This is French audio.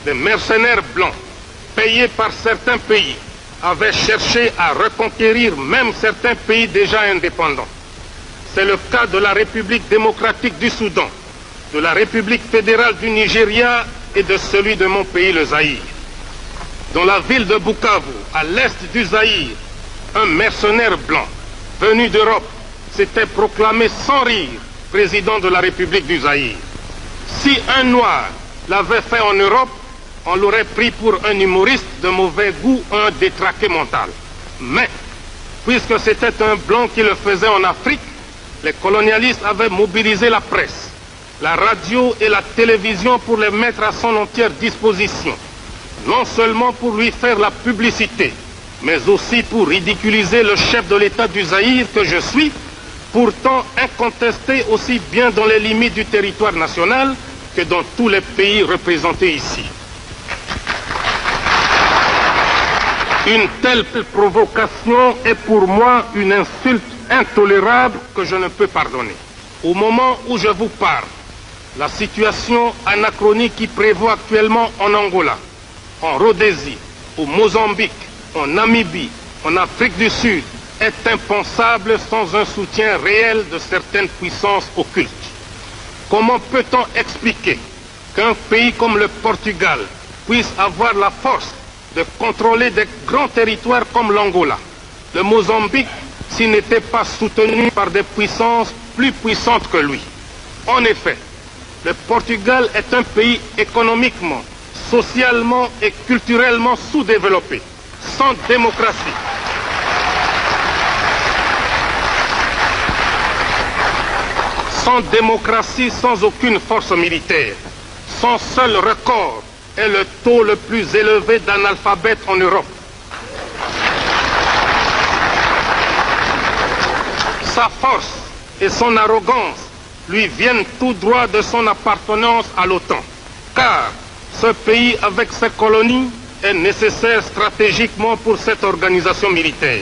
des mercenaires blancs, payés par certains pays, avaient cherché à reconquérir même certains pays déjà indépendants. C'est le cas de la République démocratique du Soudan, de la République fédérale du Nigeria et de celui de mon pays, le Zaïre. Dans la ville de Bukavu, à l'est du Zaïre, un mercenaire blanc venu d'Europe s'était proclamé sans rire président de la République du Zaïre. Si un noir l'avait fait en Europe, on l'aurait pris pour un humoriste de mauvais goût, un détraqué mental. Mais, puisque c'était un blanc qui le faisait en Afrique, les colonialistes avaient mobilisé la presse, la radio et la télévision pour les mettre à son entière disposition, non seulement pour lui faire la publicité, mais aussi pour ridiculiser le chef de l'État du Zaïre que je suis, pourtant incontesté aussi bien dans les limites du territoire national que dans tous les pays représentés ici. Une telle provocation est pour moi une insulte intolérable que je ne peux pardonner. Au moment où je vous parle, la situation anachronique qui prévaut actuellement en Angola, en Rhodésie, au Mozambique, en Namibie, en Afrique du Sud, est impensable sans un soutien réel de certaines puissances occultes. Comment peut-on expliquer qu'un pays comme le Portugal puisse avoir la force de contrôler des grands territoires comme l'Angola, le Mozambique, s'il n'était pas soutenu par des puissances plus puissantes que lui? En effet, le Portugal est un pays économiquement, socialement et culturellement sous-développé, sans démocratie. Sans démocratie, sans aucune force militaire. Son seul record est le taux le plus élevé d'analphabètes en Europe. Sa force et son arrogance lui viennent tout droit de son appartenance à l'OTAN. Car ce pays, avec ses colonies, est nécessaire stratégiquement pour cette organisation militaire.